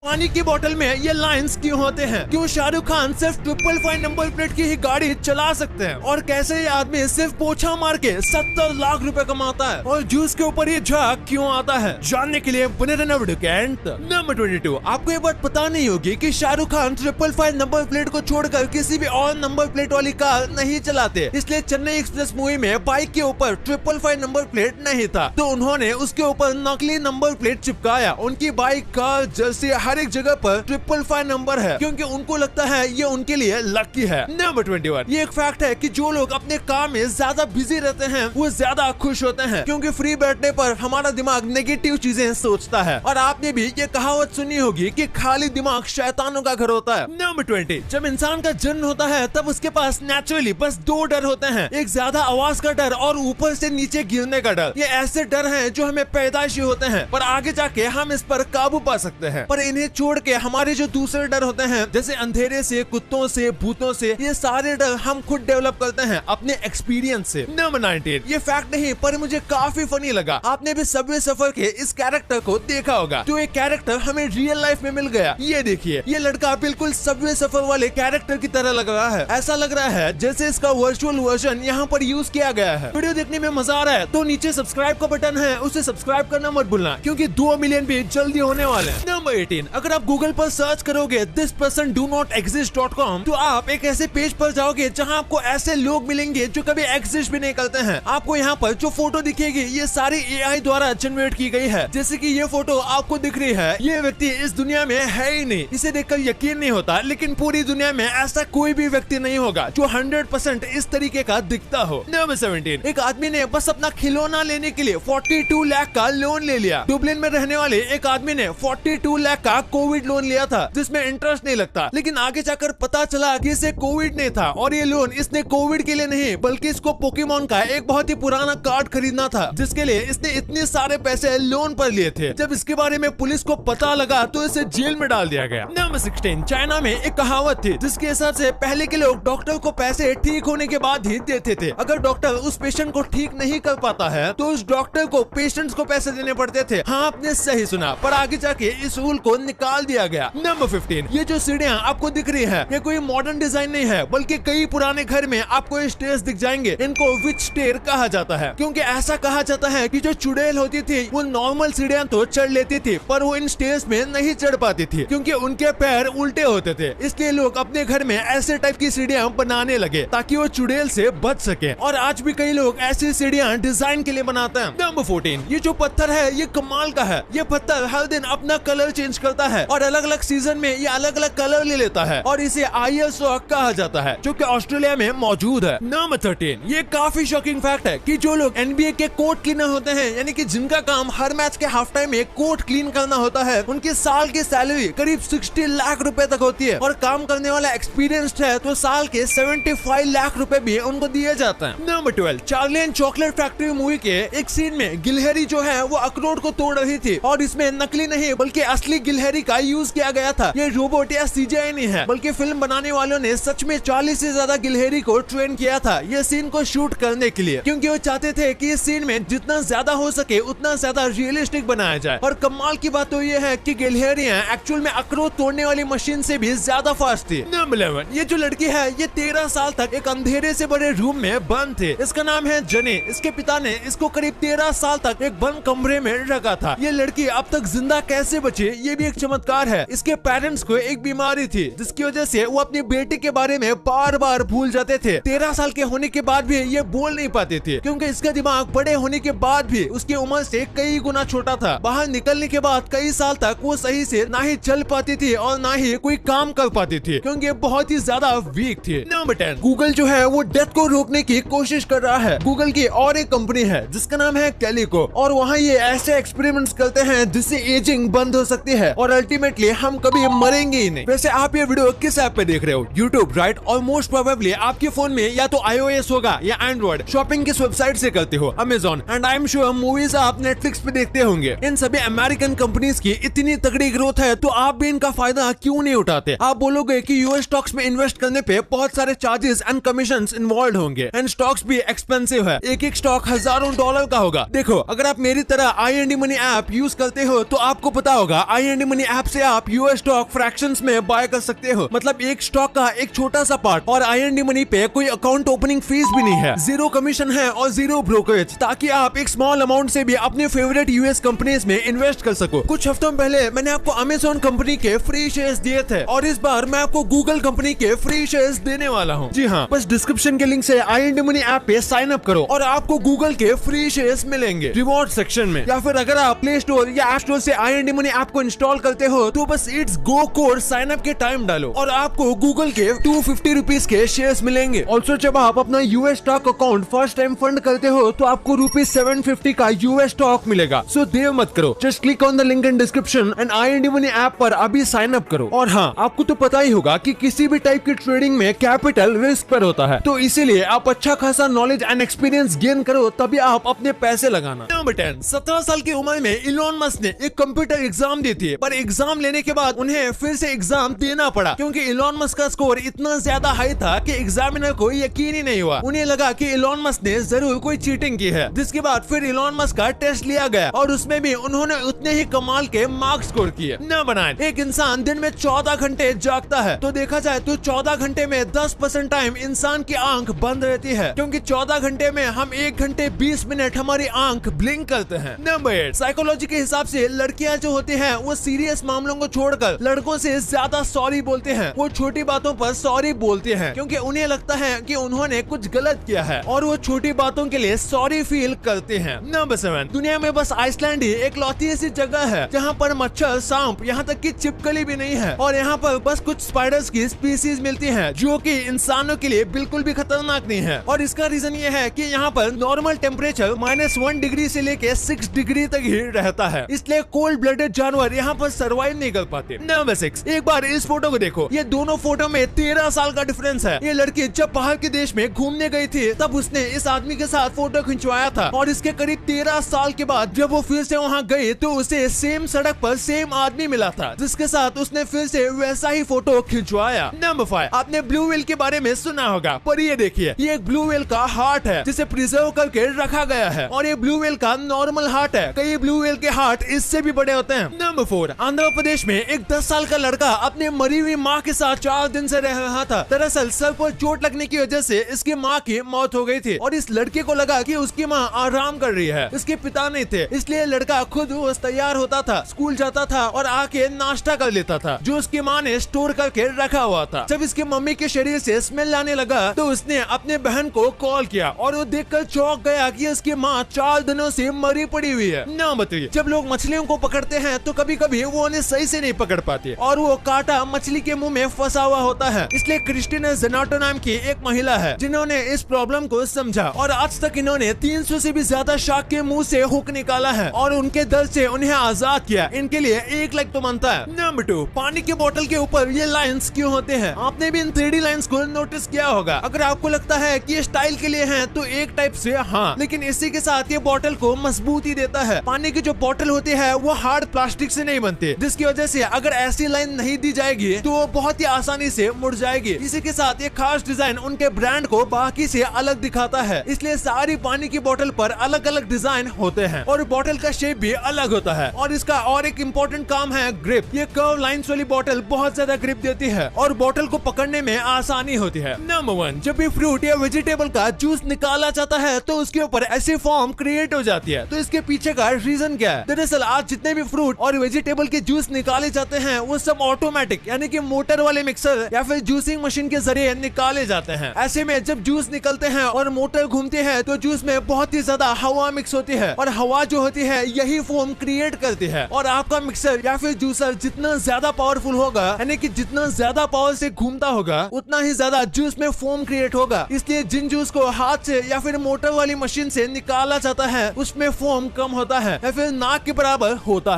पानी की बोतल में ये लाइंस क्यों होते हैं? क्यों शाहरुख खान सिर्फ 555 नंबर प्लेट की ही गाड़ी चला सकते हैं? और कैसे ये आदमी सिर्फ पोछा मार के 70 लाख रुपए कमाता है? और जूस के ऊपर ये झाग क्यों आता है? जानने के लिए बने रहना वीडियो के एंड तक। नंबर 22, आपको ये बात पता नहीं होगी कि शाहरुख खान 555 नंबर प्लेट को छोड़कर किसी भी और नंबर प्लेट वाली कार नहीं चलाते, इसलिए चेन्नई एक्सप्रेस मूवी में बाइक के ऊपर 555 नंबर प्लेट नहीं था, तो उन्होंने उसके ऊपर नकली नंबर प्लेट चिपकाया। उनकी बाइक, कार, जर्सी हर एक जगह पर 555 नंबर है, क्योंकि उनको लगता है ये उनके लिए लकी है। नंबर 21, ये एक फैक्ट है कि जो लोग अपने काम में ज्यादा बिजी रहते हैं वो ज्यादा खुश होते हैं, क्योंकि फ्री बैठने पर हमारा दिमाग नेगेटिव चीजें सोचता है। और आपने भी ये कहावत सुनी होगी कि खाली दिमाग शैतानों का घर होता है। नंबर 20, जब इंसान का जन्म होता है तब उसके पास नेचुरली बस 2 डर होते हैं, एक ज्यादा आवाज का डर और ऊपर से नीचे गिरने का डर। ये ऐसे डर हैं जो हमें पैदाइशी होते हैं, पर आगे जाके हम इस पर काबू पा सकते हैं। पर इन्हें छोड़ के हमारे जो दूसरे डर होते हैं, जैसे अंधेरे से, कुत्तों से, भूतों से, ये सारे डर हम खुद डेवलप करते हैं अपने एक्सपीरियंस से। नंबर 19, ये फैक्ट नहीं पर मुझे काफी फनी लगा। आपने भी सबवे सफर के इस कैरेक्टर को देखा होगा, जो एक कैरेक्टर हमें रियल लाइफ में मिल गया। ये देखिए, ये लड़का बिल्कुल सबवे सफर वाले कैरेक्टर की तरह लग रहा है। ऐसा लग रहा है जैसे इसका वर्चुअल वर्जन यहाँ पर यूज किया गया है। वीडियो देखने में मजा आ रहा है तो नीचे सब्सक्राइब का बटन है, उसे सब्सक्राइब करना मत भूलना, क्योंकि 2 मिलियन भी जल्दी होने वाले हैं। नंबर 18, अगर आप गूगल पर सर्च करोगे this person do not exist.com, तो आप एक ऐसे पेज पर जाओगे जहां आपको ऐसे लोग मिलेंगे जो कभी एग्जिस्ट भी नहीं करते हैं। आपको यहाँ पर जो फोटो दिखेगी ये सारी AI द्वारा जनरेट की गई है। जैसे कि ये फोटो आपको दिख रही है, ये व्यक्ति इस दुनिया में है ही नहीं, इसे देखकर यकीन नहीं होता, लेकिन पूरी दुनिया में ऐसा कोई भी व्यक्ति नहीं होगा जो 100% इस तरीके का दिखता हो। नंबर 17, एक आदमी ने बस अपना खिलौना लेने के लिए 42 लाख का लोन ले लिया। डुबलिन में रहने वाले एक आदमी ने 42 लाख का कोविड लोन लिया था, जिसमें इंटरेस्ट नहीं लगता, लेकिन आगे जाकर पता चला कि इसे कोविड नहीं था, और ये लोन इसने कोविड के लिए नहीं बल्कि इसको पोकेमोन का एक बहुत ही पुराना कार्ड खरीदना था, जिसके लिए इसने इतने सारे पैसे लोन पर लिए थे। जब इसके बारे में पुलिस को पता लगा तो इसे जेल में डाल दिया गया। नंबर 16, चाइना में एक कहावत थी जिसके हिसाब से पहले के लोग डॉक्टर को पैसे ठीक होने के बाद ही देते थे। अगर डॉक्टर उस पेशेंट को ठीक नहीं कर पाता है तो उस डॉक्टर को पेशेंट्स को पैसे देने पड़ते थे। हाँ, आपने सही सुना, पर आगे जाके इस रूल को निकाल दिया गया। नंबर 15, ये जो सीढ़ियाँ आपको दिख रही है ये कोई मॉडर्न डिजाइन नहीं है, बल्कि कई पुराने घर में आपको ये स्टेयर्स दिख जाएंगे। इनको विच स्टेयर कहा जाता है, क्योंकि ऐसा कहा जाता है कि जो चुड़ैल होती थी वो नॉर्मल सीढ़ियाँ तो चढ़ लेती थी, पर वो इन स्टेयर्स में नहीं चढ़ पाती थी, क्योंकि उनके पैर उल्टे होते थे। इसलिए लोग अपने घर में ऐसे टाइप की सीढ़ियाँ बनाने लगे ताकि वो चुड़ैल से बच सके। और आज भी कई लोग ऐसी सीढ़ियाँ डिजाइन के लिए बनाते हैं। नंबर 14, ये जो पत्थर है ये कमाल का है। ये पत्थर हर दिन अपना कलर चेंज करता है और अलग अलग सीजन में ये अलग अलग कलर ले लेता है, और इसे आईएस रॉक कहा जाता है, जो कि ऑस्ट्रेलिया में मौजूद है। नंबर 13, ये काफी शॉकिंग फैक्ट है कि जो लोग एनबीए के कोर्ट क्लीनर होते हैं, यानी कि जिनका काम हर मैच के हाफ टाइम में कोर्ट क्लीन करना होता है, उनकी साल की सैलरी करीब 60 लाख रुपए तक होती है, और काम करने वाला एक्सपीरियंस्ड है तो साल के 75 लाख रुपए भी उनको दिए जाते हैं। Number 12, Charlie and chocolate factory movie के एक सीन में गिलहरी जो है वो अखरोट को तोड़ रही थी, और इसमें नकली नहीं बल्कि असली गिलहरी का यूज किया गया था। ये रोबोट या सीजीआई नहीं है, बल्कि फिल्म बनाने वालों ने सच में 40 से ज्यादा गिलहरी को ट्रेन किया था ये सीन को शूट करने के लिए, क्योंकि वो चाहते थे कि इस सीन में जितना ज्यादा हो सके उतना ज्यादा रियलिस्टिक बनाया जाए। और कमाल की बात तो ये है कि गिलहरियां एक्चुअल में अखरोट तोड़ने वाली मशीन से भी ज्यादा फास्ट थी। नंबर 11, ये जो लड़की है ये 13 साल तक एक अंधेरे से बड़े रूम में बंद थे। इसका नाम है जने। इसके पिता ने इसको करीब 13 साल तक एक बंद कमरे में रखा था। ये लड़की अब तक जिंदा कैसे बची ये भी एक चमत्कार है। इसके पेरेंट्स को एक बीमारी थी जिसकी वजह से वो अपनी बेटी के बारे में बार बार भूल जाते थे। 13 साल के होने के बाद भी ये बोल नहीं पाते थे, क्योंकि इसका दिमाग बड़े होने के बाद भी उसकी उम्र से कई गुना छोटा था। बाहर निकलने के बाद कई साल तक वो सही से ना ही चल पाती थी और ना ही कोई काम कर पाती थी, क्योंकि बहुत ही ज्यादा वीक थी। नंबर 10, गूगल जो है वो डेथ को रोकने की कोशिश कर रहा है। गूगल की और एक कंपनी है जिसका नाम है कैलिको, और वहाँ ये ऐसे एक्सपेरिमेंट्स करते हैं जिससे एजिंग बंद हो सकती है और अल्टीमेटली हम कभी मरेंगे ही नहीं। वैसे आप ये वीडियो किस ऐप पे देख रहे हो? YouTube, right? और मोस्ट प्रोबेबली आपके फोन में या तो iOS होगा या एंड्रॉइड। शॉपिंग किस वेबसाइट से करते हो? Amazon. And I am sure movies आप नेटफ्लिक्स पे देखते होंगे। इन सभी अमेरिकन कंपनीज की इतनी तगड़ी ग्रोथ है तो आप भी इनका फायदा क्यों नहीं उठाते? आप बोलोगे कि यूएस स्टॉक्स में इन्वेस्ट करने पे बहुत सारे चार्जेस एंड कमीशंस इन्वॉल्व होंगे, एंड स्टॉक्स भी एक्सपेंसिव है। एक एक स्टॉक $1000 का होगा। देखो, अगर आप मेरी तरह IND मनी ऐप यूज करते हो तो आपको पता होगा IND मनी ऐप से आप यूएस स्टॉक फ्रैक्शंस में बाय कर सकते हो, मतलब एक स्टॉक का एक छोटा सा पार्ट। और आई मनी पे कोई अकाउंट ओपनिंग फीस भी नहीं है, 0 कमीशन है और 0 ब्रोकरेज, ताकि आप एक स्मॉल अमाउंट से भी अपने फेवरेट यूएस कंपनीज में इन्वेस्ट कर सको। कुछ हफ्तों पहले मैंने आपको अमेज़न कंपनी के फ्री शेयर्स दिए थे और इस बार मैं आपको गूगल कंपनी के फ्री शेयर्स देने वाला हूँ। जी हाँ, बस डिस्क्रिप्शन के लिंक से आई मनी ऐप पे साइन अप करो और आपको गूगल के फ्री शेयर्स मिलेंगे रिवॉर्ड सेक्शन में। या फिर अगर आप प्ले स्टोर या ऐप स्टोर से आई मनी ऐप को इंस्टॉल करते हो तो बस its go code sign up के टाइम डालो और आपको गूगल के 250 रुपीज के शेयर्स मिलेंगे। ऑल्सो जब आप अपना US stock account first time fund करते हो तो आपको ₹750 का यूएस स्टॉक मिलेगा। सो देर मत करो, just click on the link in description and I money app पर अभी साइन अप करो। और हाँ, आपको तो पता ही होगा कि किसी भी टाइप की ट्रेडिंग में कैपिटल रिस्क पर होता है, तो इसीलिए आप अच्छा खासा नॉलेज एंड एक्सपीरियंस गेन करो तभी आप अपने पैसे लगाना। नंबर 10, 17 साल की उम्र में इलोन मस्क ने एक कंप्यूटर एग्जाम दी थी, पर एग्जाम लेने के बाद उन्हें फिर से एग्जाम देना पड़ा क्योंकि इलोन मस्क का स्कोर इतना ज्यादा हाई था कि एग्जामिनर को यकीन ही नहीं हुआ। उन्हें लगा कि इलोन मस्क ने जरूर कोई चीटिंग की है, जिसके बाद फिर इलोन मस्क का टेस्ट लिया गया और उसमें भी उन्होंने उतने ही कमाल के मार्क्स स्कोर किए। नंबर 9, एक इंसान दिन में 14 घंटे जागता है, तो देखा जाए तो 14 घंटे में 10% टाइम इंसान की आंख बंद रहती है, क्योंकि 14 घंटे में हम 1 घंटे 20 मिनट हमारी आंख ब्लिंक करते हैं। नंबर 8, साइकोलॉजी के हिसाब से लड़कियां जो होती हैं वो सीरियस मामलों को छोड़कर लड़कों से ज्यादा सॉरी बोलते हैं। वो छोटी बातों पर सॉरी बोलते हैं क्योंकि उन्हें लगता है कि उन्होंने कुछ गलत किया है और वो छोटी बातों के लिए सॉरी फील करते हैं। नंबर 7, दुनिया में बस आइसलैंड ही एक लौती ऐसी जगह है जहाँ पर मच्छर, सांप, यहाँ तक कि छिपकली भी नहीं है और यहाँ पर बस कुछ स्पाइडर्स की स्पीसीज मिलती हैं जो कि इंसानों के लिए बिल्कुल भी खतरनाक नहीं है। और इसका रीजन ये है कि यहाँ पर नॉर्मल टेम्परेचर -1 डिग्री से लेके 6 डिग्री तक ही रहता है, इसलिए कोल्ड ब्लडेड जानवर यहाँ पर सर्वाइव नहीं कर पाते। नंबर 6, एक बार इस फोटो को देखो, ये दोनों फोटो में 13 साल का डिफरेंस है। ये लड़की जब बाहर के देश में घूमने गई थी तब उसने इस आदमी के साथ फोटो खिंचवाया था और इसके करीब 13 साल के बाद जब वो फिर से वहाँ गई तो उसे सेम सड़क पर सेम आदमी मिला था जिसके साथ उसने फिर से वैसा ही फोटो खिंचवाया। नंबर 5, आपने ब्लू व्हेल के बारे में सुना होगा, पर ये देखिए, ये एक ब्लू व्हेल का हार्ट है जिसे प्रिजर्व करके रखा गया है और ये ब्लू व्हेल का नॉर्मल हार्ट है। कई ब्लू व्हेल के हार्ट इससे भी बड़े होते हैं। नंबर 4, आंध्र प्रदेश में एक 10 साल का लड़का अपने मरी हुई माँ के साथ 4 दिन से रह रहा था। दरअसल सर पर चोट लगने की वजह से इसकी माँ की मौत हो गई थी और इस लड़के को लगा कि उसकी माँ आराम कर रही है, इसके पिता नहीं थे, इसलिए लड़का खुद रोज तैयार होता था, स्कूल जाता था और आके नाश्ता कर लेता था जो उसकी माँ ने स्टोर करके रखा हुआ था। जब इसकी मम्मी के शरीर से स्मेल आने लगा तो उसने अपने बहन को कॉल किया और वो देखकर चौंक गया कि उसकी माँ 4 दिनों से मरी पड़ी हुई है। ना बताइए, जब लोग मछलियों को पकड़ते हैं तो कभी कभी वो उन्हें सही से नहीं पकड़ पाते और वो कांटा मछली के मुंह में फंसा हुआ होता है। इसलिए क्रिस्टीना ज़ेनाटो नाम की एक महिला है जिन्होंने इस प्रॉब्लम को समझा और आज तक इन्होंने 300 से भी ज्यादा शार्क के मुंह से हुक निकाला है और उनके दर्द से उन्हें आजाद किया। इनके लिए 1 लाख तो बनता है। नंबर 2, पानी के बोतल के ऊपर ये लाइंस क्यों होते हैं? आपने भी इन 3D लाइंस को नोटिस किया होगा। अगर आपको लगता है कि ये स्टाइल के लिए हैं तो एक टाइप से हाँ, लेकिन इसी के साथ ये बोतल को मजबूती देता है। पानी की जो बोतल होती है वो हार्ड प्लास्टिक से नहीं बनती, जिसकी वजह से अगर ऐसी लाइन नहीं दी जाएगी तो वो बहुत ही आसानी से मुड़ जाएगी। इसी के साथ ये खास डिजाइन उनके ब्रांड को बाकी से अलग दिखाता है, इसलिए सारी पानी की बोतल पर अलग अलग डिजाइन होते हैं और बोतल का शेप भी अलग होता है। और इसका और एक इम्पोर्टेंट काम है ग्रिप। ये कर्व लाइंस वाली बोतल बहुत ज्यादा ग्रिप देती है और बोतल को पकड़ने में आसानी होती है। नंबर 1, जब भी फ्रूट या वेजिटेबल का जूस निकाला जाता है तो उसके ऊपर ऐसी फॉर्म क्रिएट हो जाती है, तो इसके पीछे का रीजन क्या है? दरअसल आज जितने भी फ्रूट और वेजिटेबल के जूस निकाले जाते हैं वो सब ऑटोमेटिक यानी कि मोटर वाले मिक्सर या फिर जूसिंग मशीन के जरिए निकाले जाते हैं। ऐसे में जब जूस निकलते हैं और मोटर घूमती है तो जूस में बहुत ही ज्यादा हवा मिक्स होती है और हवा जो होती है यही फोम क्रिएट करती है। और आपका मिक्सर या फिर जूसर जितना ज्यादा पावरफुल होगा यानी कि जितना ज्यादा पावर से घूमता होगा उतना ही ज्यादा जूस में फोम क्रिएट होगा। इसलिए जिन जूस को हाथ से या फिर मोटर वाली मशीन से निकाला जाता है उसमें फोम कम होता है या फिर नाक के बराबर होता है।